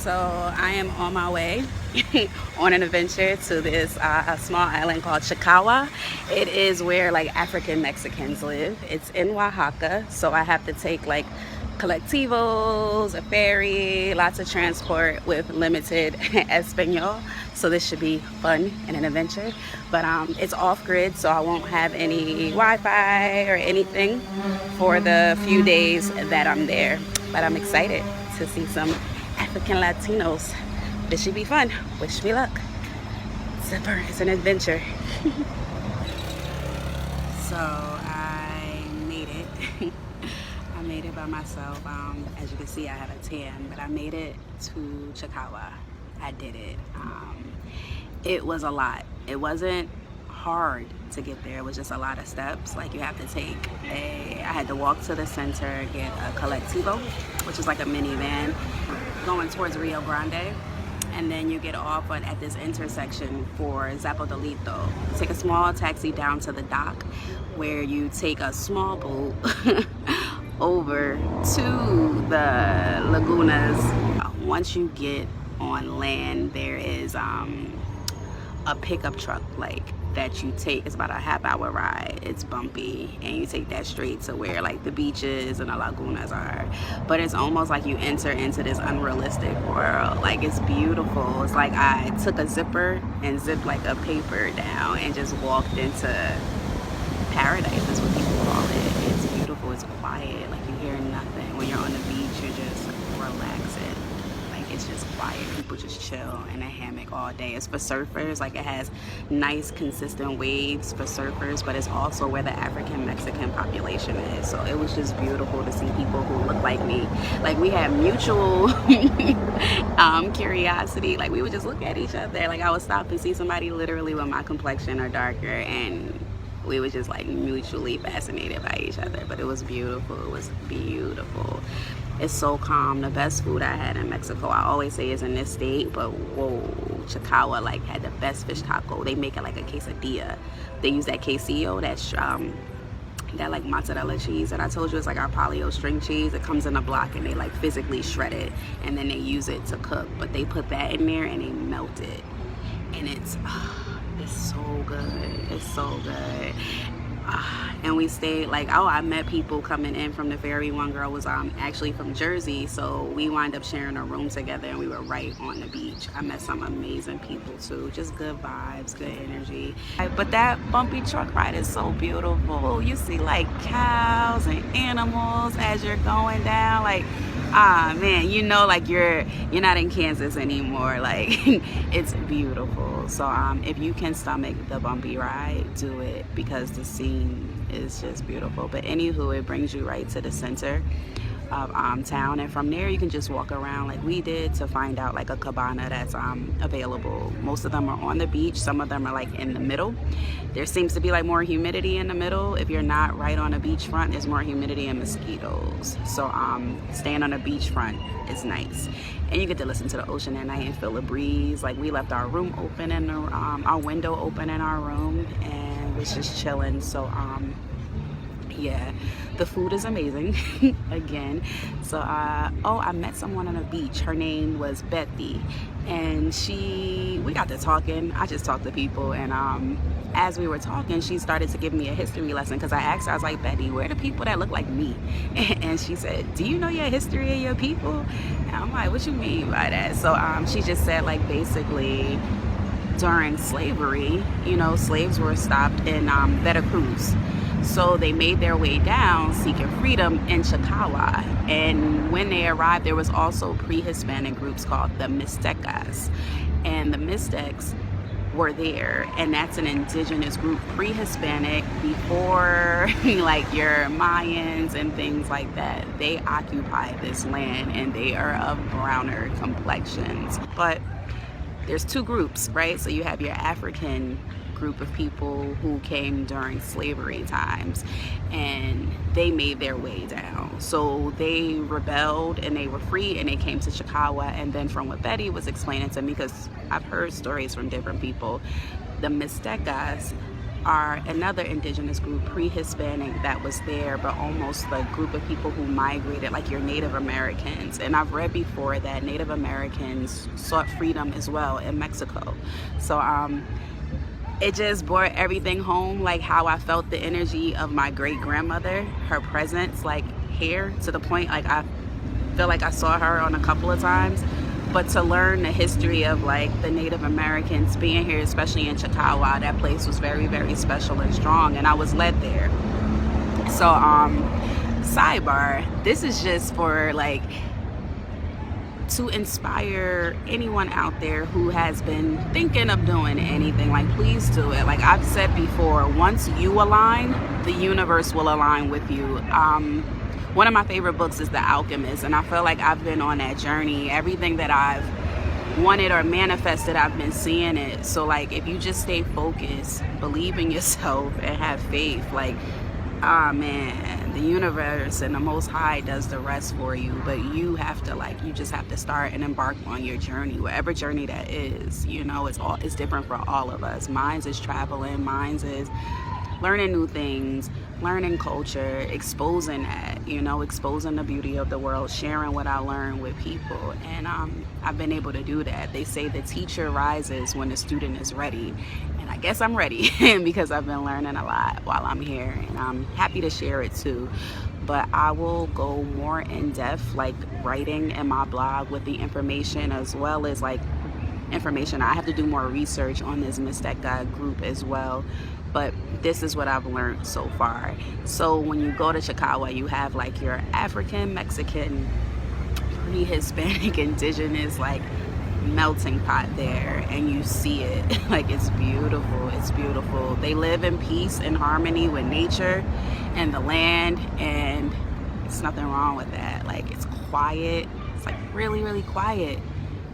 So I am on my way on an adventure to this small island called Chacahua. It is where like African Mexicans live. It's in Oaxaca, so I have to take like colectivos, a ferry, lots of transport with limited Espanol. So this should be fun and an adventure. But it's off grid, so I won't have any Wi-Fi or anything for the few days that I'm there. But I'm excited to see some African Latinos. This should be fun. Wish me luck. It's an adventure. So I made it. I made it by myself. As you can see, I have a tan, but I made it to Chacahua. I did it. It was a lot. It wasn't hard to get there. It was just a lot of steps. Like you have to I had to walk to the center, get a colectivo, which is like a minivan going towards Rio Grande. And then you get off at this intersection for Zapodolito. You take a small taxi down to the dock where you take a small boat over to the lagunas. Once you get on land, there is a pickup truck that you take. It's about a half-hour ride. It's bumpy, and you take that straight to where like the beaches and the lagunas are. But it's almost like you enter into this unrealistic world. Like it's beautiful. It's like I took a zipper and zipped like a paper down and just walked into paradise, is what people call it. It's beautiful. It's quiet. Like you hear nothing. When you're on the beach, you're just relaxing. Like it's just quiet. People just chill in a hammock all day. It's for surfers. Like it has nice consistent waves for surfers, but it's also where the African Mexican population is. So it was just beautiful to see people who look like me. Like we had mutual curiosity. Like we would just look at each other. Like I would stop and see somebody literally with my complexion or darker, and we were just like mutually fascinated by each other. But it was beautiful. It was beautiful. It's so calm. The best food I had in Mexico, I always say, is in this state, but whoa, Chacahua like had the best fish taco. They make it like a quesadilla. They use that quesillo, that like mozzarella cheese that I told you is like our paleo string cheese. It comes in a block and they like physically shred it and then they use it to cook. But they put that in there and they melt it, and it's so good. It's so good. And we stayed I met people coming in from the ferry. One girl was actually from Jersey, so we wound up sharing a room together, and we were right on the beach. I met some amazing people too. Just good vibes, good energy. But that bumpy truck ride is so beautiful. You see like cows and animals as you're going down. Like man, you know, like you're not in Kansas anymore. Like it's beautiful. So if you can stomach the bumpy ride, do it, because the scene is just beautiful. But anywho, it brings you right to the center of town, and from there you can just walk around like we did to find out like a cabana that's available. Most of them are on the beach. Some of them are like in the middle. There seems to be like more humidity in the middle. If you're not right on a beachfront, there's more humidity and mosquitoes. So staying on a beachfront is nice, and you get to listen to the ocean at night and feel the breeze. Like we left our room open and our window open in our room, and was just chilling. So yeah, the food is amazing. Again, so I met someone on the beach. Her name was Betty, and we got to talking. I just talked to people, and as we were talking, she started to give me a history lesson, because I asked her, I was like, Betty, where are the people that look like me? And she said, do you know your history of your people? And I'm like, what you mean by that? So she just said, like, basically during slavery, you know, slaves were stopped in Veracruz. So they made their way down seeking freedom in Chacahua. And when they arrived, there was also pre-Hispanic groups called the Mixtecas. And the Mixtecs were there, and that's an indigenous group, pre-Hispanic, before like your Mayans and things like that. They occupied this land, and they are of browner complexions. But there's two groups, right? So you have your African group of people who came during slavery times, and they made their way down. So they rebelled and they were free, and they came to Chacahua. And then from what Betty was explaining to me, because I've heard stories from different people, the Mixtecas are another indigenous group, pre-Hispanic, that was there, but almost a group of people who migrated, like your Native Americans. And I've read before that Native Americans sought freedom as well in Mexico. So it just brought everything home, like how I felt the energy of my great grandmother, her presence, like here, to the point like I feel like I saw her on a couple of times. But to learn the history of like the Native Americans being here, especially in Chacahua, that place was very, very special and strong, and I was led there. So sidebar, this is just for like to inspire anyone out there who has been thinking of doing anything. Like, please do it. Like I've said before, once you align, the universe will align with you. One of my favorite books is The Alchemist, and I feel like I've been on that journey. Everything that I've wanted or manifested, I've been seeing it. So like, if you just stay focused, believe in yourself, and have faith, like, man, the universe and the Most High does the rest for you. But you have to, like, you just have to start and embark on your journey, whatever journey that is. You know, it's different for all of us. Mine's is traveling, mine's is learning new things, learning culture, exposing that, you know, exposing the beauty of the world, sharing what I learned with people. And I've been able to do that. They say the teacher rises when the student is ready. And I guess I'm ready because I've been learning a lot while I'm here, and I'm happy to share it too. But I will go more in depth, like writing in my blog with the information, as well as like information. I have to do more research on this Mixteca group as well. But this is what I've learned so far. So when you go to Chacahua, you have like your African, Mexican, pre-Hispanic, indigenous, like melting pot there, and you see it. Like, it's beautiful. It's beautiful. They live in peace and harmony with nature and the land, and it's nothing wrong with that. Like, it's quiet. It's like really, really quiet.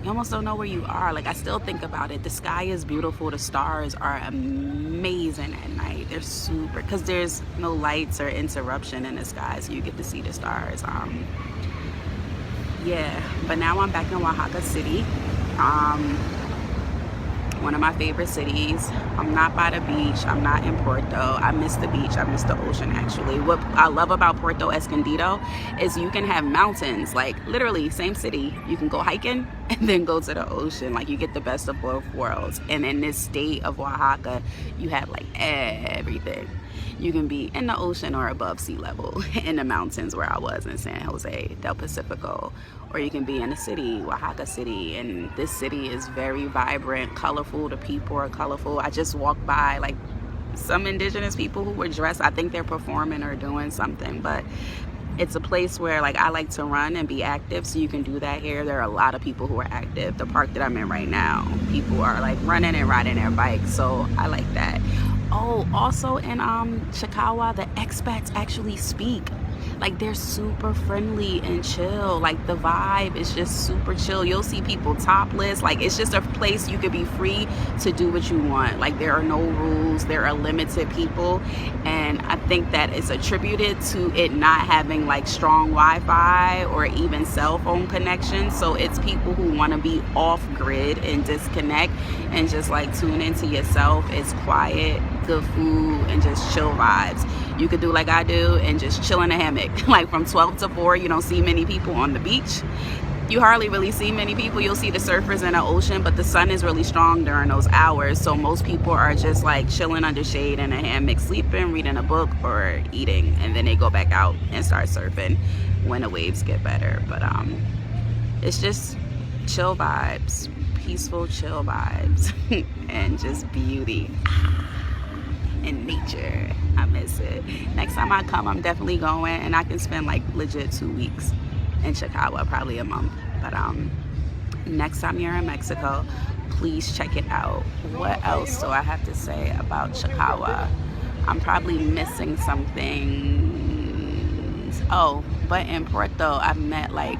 You almost don't know where you are. Like, I still think about it. The sky is beautiful. The stars are amazing at night. They're super, because there's no lights or interruption in the sky, so you get to see the stars. Yeah, but now I'm back in Oaxaca City. One of my favorite cities. I'm not by the beach. I'm not in Porto. I miss the beach. I miss the ocean, actually. What I love about Puerto Escondido is you can have mountains, like literally same city. You can go hiking and then go to the ocean. Like, you get the best of both worlds. And in this state of Oaxaca, you have like everything. You can be in the ocean or above sea level in the mountains, where I was in San Jose del Pacifico, or you can be in the city, Oaxaca City. And this city is very vibrant, colorful. The people are colorful. I just walked by like some indigenous people who were dressed. I think they're performing or doing something, but it's a place where, like, I like to run and be active, so you can do that here. There are a lot of people who are active. The park that I'm in right now, people are like running and riding their bikes, so I like that. Oh, also in Chacahua, the expats actually speak. Like, they're super friendly and chill. Like, the vibe is just super chill. You'll see people topless. Like, it's just a place you could be free to do what you want. Like, there are no rules. There are limited people. And I think that is attributed to it not having like strong Wi-Fi or even cell phone connection. So it's people who want to be off grid and disconnect and just like tune into yourself. It's quiet, good food, and just chill vibes. You could do like I do and just chill in a hammock. Like, from 12 to 4, you don't see many people on the beach. You hardly really see many people. You'll see the surfers in the ocean, but the sun is really strong during those hours. So most people are just like chilling under shade in a hammock, sleeping, reading a book, or eating. And then they go back out and start surfing when the waves get better. But it's just chill vibes, peaceful chill vibes, and just beauty. In nature. I miss it. Next time I come, I'm definitely going, and I can spend like legit 2 weeks in Chacahua, probably a month. But next time you're in Mexico, please check it out. What else do I have to say about Chacahua? I'm probably missing some things. Oh, but in Puerto, I met like,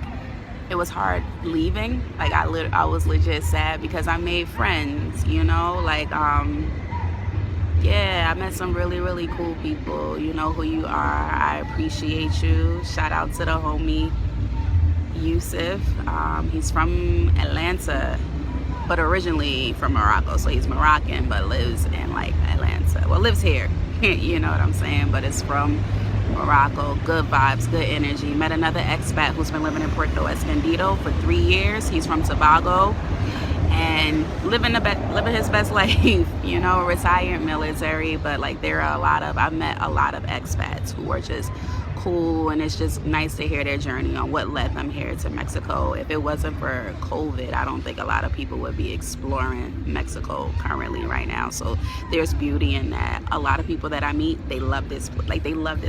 it was hard leaving. Like, I was legit sad because I made friends, you know, like yeah, I met some really, really cool people. You know who you are. I appreciate you. Shout out to the homie Yusuf. He's from Atlanta, but originally from Morocco. So he's Moroccan, but lives in like Atlanta. well, lives here. You know what I'm saying? But it's from Morocco. Good vibes, good energy. Met another expat who's been living in Puerto Escondido for 3 years. He's from Tobago and living his best life. You know, retired military, but like I've met a lot of expats who are just cool, and it's just nice to hear their journey on what led them here to Mexico. If it wasn't for COVID, I don't think a lot of people would be exploring Mexico currently right now. So there's beauty in that. A lot of people that I meet, they love this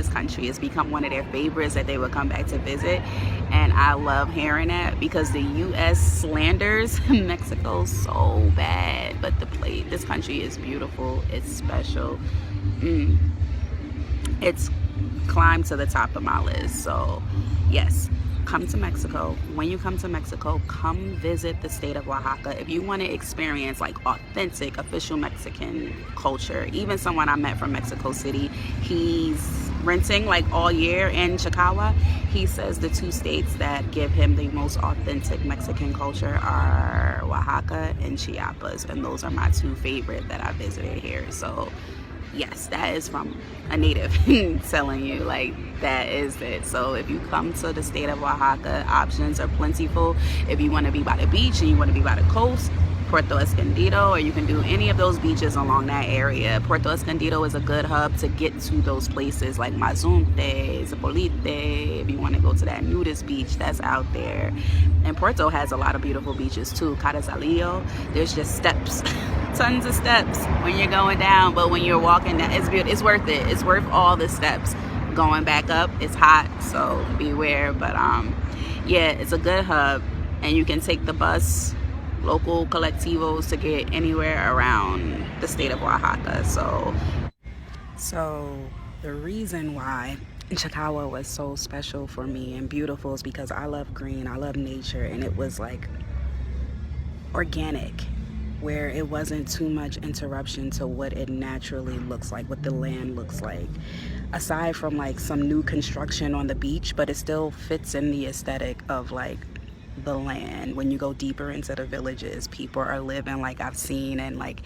country. It's become one of their favorites that they would come back to visit, and I love hearing that because the US slanders Mexico so bad, but this country is beautiful. It's special. It's climbed to the top of my list. So yes, come to Mexico. When you come to Mexico, come visit the state of Oaxaca. If you want to experience like authentic official Mexican culture. Even someone I met from Mexico City, he's renting like all year in Chacahua. He says the two states that give him the most authentic Mexican culture are Oaxaca and Chiapas, and those are my two favorite that I visited here. So yes, that is from a native telling you, like, that is it. So if you come to the state of Oaxaca, options are plentiful. If you want to be by the beach and you want to be by the coast, Puerto Escondido, or you can do any of those beaches along that area. Puerto Escondido is a good hub to get to those places like Mazunte, Zapolite, if you want to go to that nudist beach that's out there. And Puerto has a lot of beautiful beaches too. Carrizalillo, there's just steps, tons of steps when you're going down, but when you're walking down, it's beautiful. It's worth it. It's worth all the steps. Going back up, it's hot, so beware. But yeah, it's a good hub, and you can take the bus, local colectivos, to get anywhere around the state of Oaxaca. So the reason why Chacahua was so special for me and beautiful is because I love green, I love nature, and it was like organic, where it wasn't too much interruption to what it naturally looks like, what the land looks like, aside from like some new construction on the beach, but it still fits in the aesthetic of like the land. When you go deeper into the villages, people are living like I've seen in like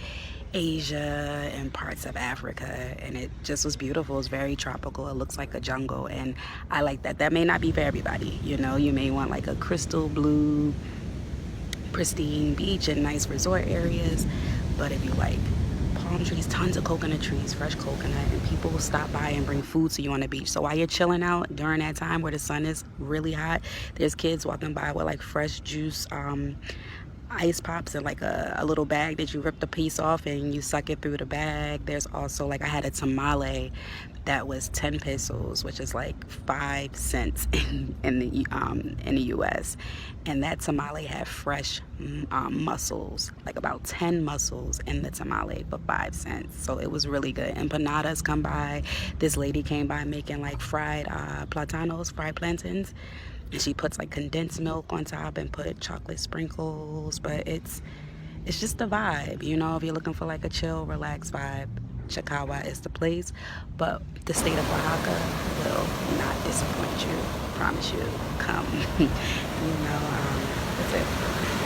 Asia and parts of Africa, and it just was beautiful. It's very tropical. It looks like a jungle, and I like that. That may not be for everybody, you know. You may want like a crystal blue pristine beach and nice resort areas, but if you like palm trees, tons of coconut trees, fresh coconut, and people will stop by and bring food to you on the beach. So while you're chilling out during that time where the sun is really hot, there's kids walking by with like fresh juice, ice pops in like a little bag that you rip the piece off and you suck it through the bag. There's also like, I had a tamale that was 10 pesos, which is like 5 cents in the US, and that tamale had fresh mussels, like about 10 mussels in the tamale for 5 cents. So it was really good. Empanadas come by. This lady came by making like fried fried plantains, and she puts like condensed milk on top and put chocolate sprinkles. But it's just a vibe, you know. If you're looking for like a chill, relaxed vibe, Chacahua is the place. But the state of Oaxaca will not disappoint you. Promise you. Come. That's it.